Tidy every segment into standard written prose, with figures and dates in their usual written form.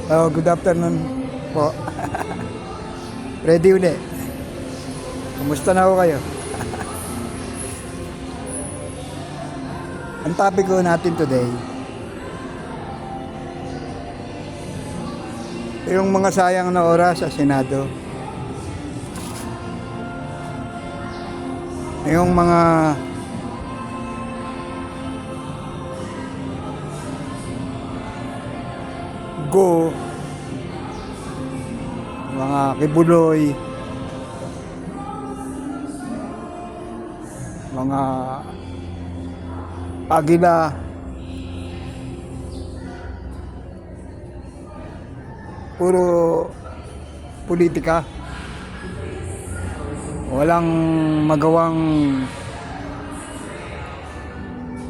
Oh, good afternoon po. Ready uli. Kumusta na ho kayo? Ang topic ko natin today, yung mga sayang na oras sa Senado. Yung mga go, mga kibuloy, mga agila, puro politika, walang magawang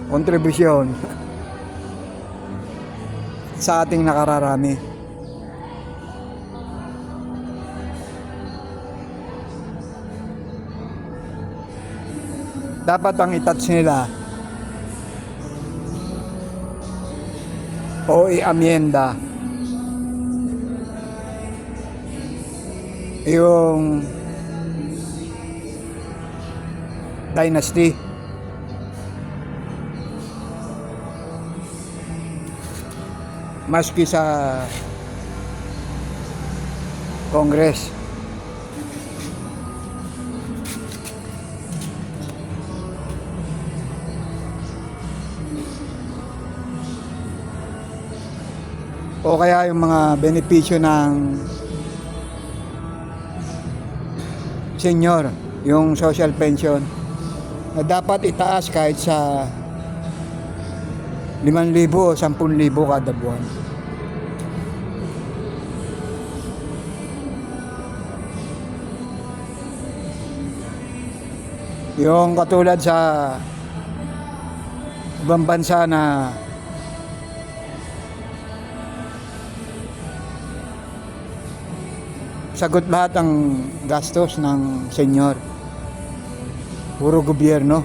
kontribusyon sa ating nakararami. Dapat ang itouch nila o i-amyenda yung dynasty. Maski sa Congress. O kaya yung mga benepisyo ng senior, yung social pension na dapat itaas kahit sa 5,000 o 10,000 kada buwan. Yung katulad sa ibang bansa na sagot lahat ang gastos ng senyor. Puro gobyerno.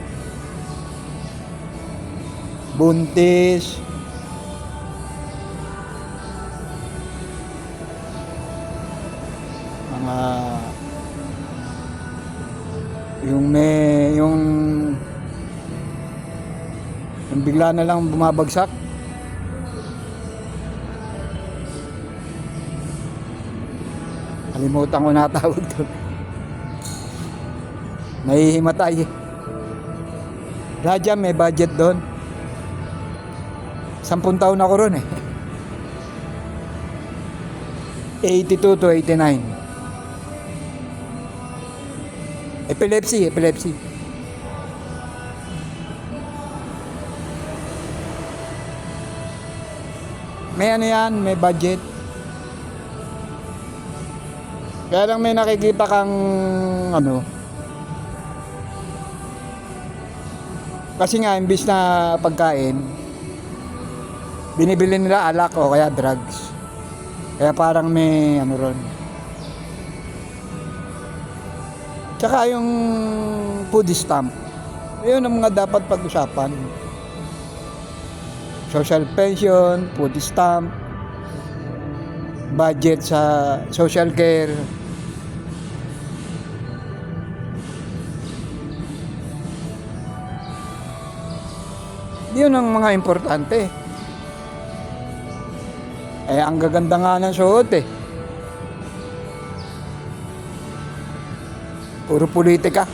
Buntis, mga yung bigla na lang bumabagsak. Kalimutan ko na tawag doon. Nahihimatay. Lahat dyan may budget doon. 10 taon ako ron eh. 82 to 89. Epilepsy. May ano yan, may budget. Kaya lang may nakikita kang ano. Kasi nga, imbis na pagkain, binibili nila alak o kaya drugs. Kaya parang may ano ron. Tsaka yung food stamp, yun ang mga dapat pag-usapan. Social pension, food stamp, budget sa social care. Yun ang mga importante. Eh, ang gaganda nga ng suot eh. Puro politika.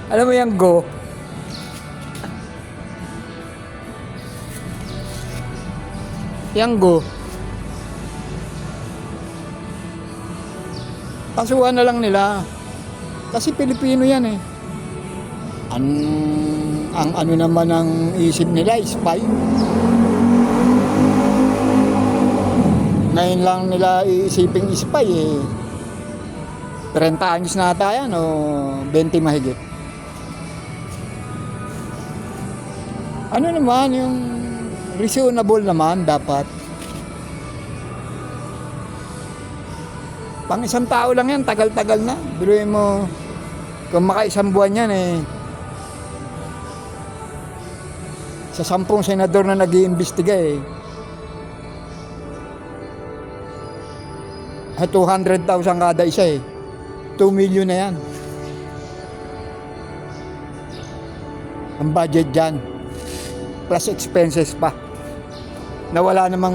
Alam mo yung go? Yang go. Kasuhan na lang nila. Kasi Pilipino yan eh. Ang ano naman ang isip nila, spy. Ngayon lang nila iisiping spy eh. 30 anyos na ata yan o 20 mahigit. Ano naman yung reasonable naman dapat. Pang isang tao lang yan, tagal-tagal na. Biruin mo, kung maka-isang buwan yan eh. Sa 10 senador na nag-iimbestiga eh. 200,000 kada isa eh. 2 million na yan. Ang budget dyan. Plus expenses pa. Na wala namang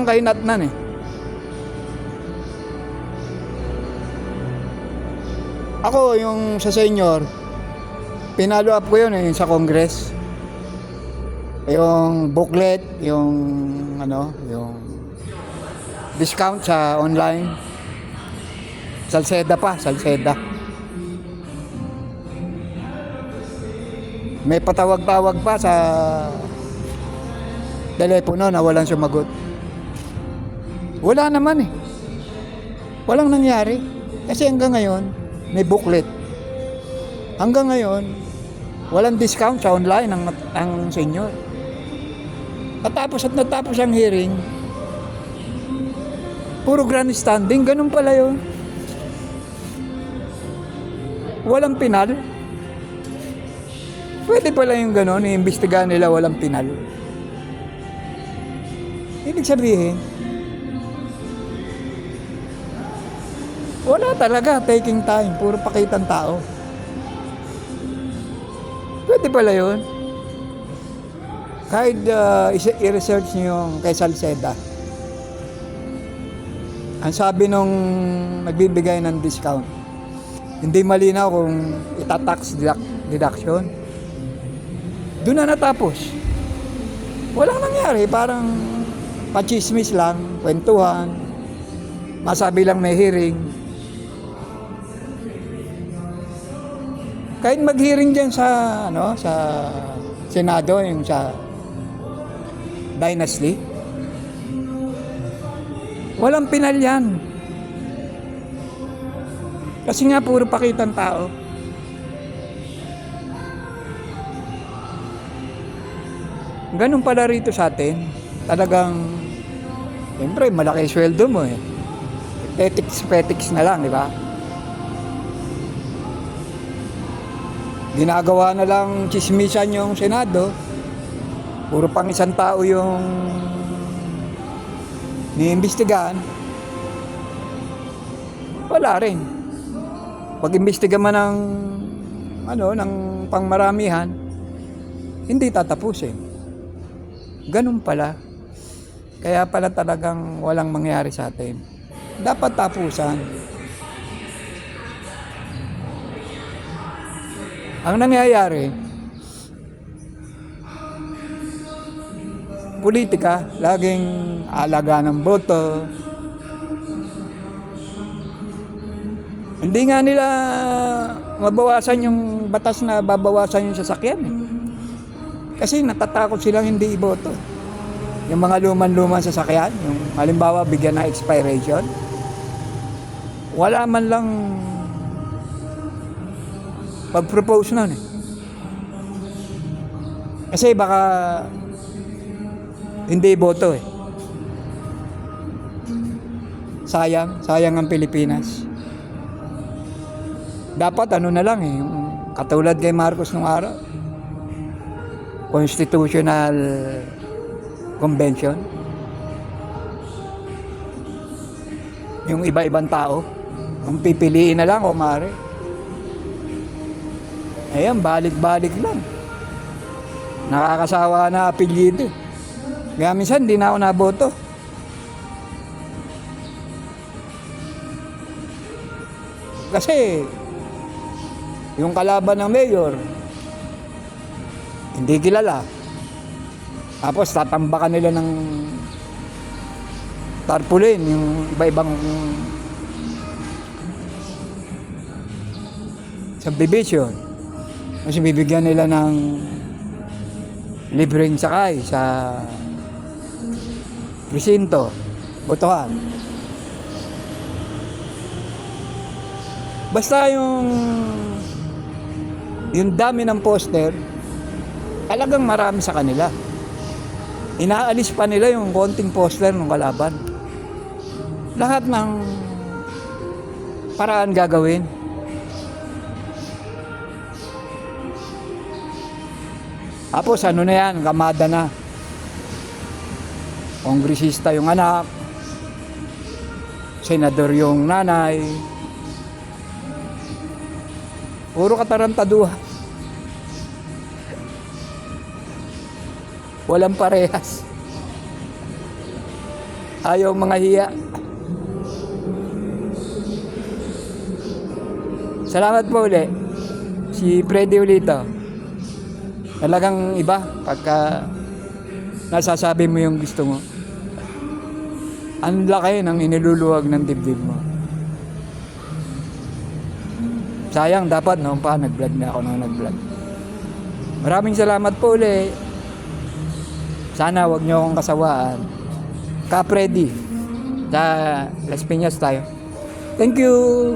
kahinatnan eh. Ako yung sa senior, pinalo up ko yun eh, sa Congress. Yung booklet, yung discount sa online. Salceda. May patawag-tawag pa sa telepono na walang sumagot. Wala naman eh. Walang nangyari. Kasi hanggang ngayon, may booklet. Hanggang ngayon, walang discount sa online ang senior. Natapos ang hearing, puro grandstanding, ganun pala yun. Walang pinal. Pwede pala yung ganun, iimbestigahan nila walang pinal. Ibig sabihin, wala talaga, taking time, puro pakitang tao. Pwede pala yun. Kahit i-research nyo yung kay Salceda. Ang sabi nung nagbibigay ng discount, hindi malinaw kung itatax deduction. Doon na natapos. Walang nangyari, parang pachismis lang, kwentuhan, masabi lang may hearing. Kahit mag-hearing dyan sa Senado, yung sa Dynasty, walang pinal yan. Kasi nga puro pakitang tao. Ganun pala rito sa atin. Talagang, siyempre, malaki sweldo mo eh. Petics na lang, di ba? Ginagawa na lang chismisan yung Senado. Puro pang isang tao yung niimbestigahan. Wala rin. Pag-imbestiga man ng pangmaramihan, hindi tatapusin. Ganun pala. Kaya pala talagang walang mangyari sa atin. Dapat tapusan. Ang nangyayari, politika, laging alaga ng boto. Hindi nga nila mabawasan yung batas na babawasan yung sasakyan eh. Kasi natatakot silang hindi iboto. Yung mga luman-luman sasakyan, yung halimbawa bigyan ng expiration, wala man lang pag-propose nun eh. Kasi baka hindi iboto eh. Sayang ang Pilipinas. Dapat na lang eh, yung katulad kay Marcos nung araw. Constitutional Convention. Yung iba-ibang tao, ang pipiliin na lang o maaari. Ayan, balik-balik lang. Nakakasawa na apelyido. Kaya minsan, di na ako naboto. Kasi, yung kalaban ng mayor, hindi kilala. Tapos, tatambakan nila ng tarpaulin, yung iba-ibang subdivision. Kasi bibigyan nila ng libreng sakay sa presinto, botohan. Basta yung dami ng poster, talagang marami sa kanila. Inaalis pa nila yung konting poster ng kalaban. Lahat ng paraan gagawin. Tapos ano na yan, kamada na. kongresista yung anak, senador yung nanay, puro katarantaduhan. Walang parehas. Ayaw mga hiya. Salamat po uli. Si Freddy Ulito. Talagang iba pagka nasasabi mo yung gusto mo. Ang laki ng iniluluwag ng dibdib mo. Sayang, dapat noon pa nag-vlog na ako nung nag-vlog. Maraming salamat po uli. Sana wag niyo akong kasawaan. Ka Freddy. Sa Las Piñas tayo. Thank you.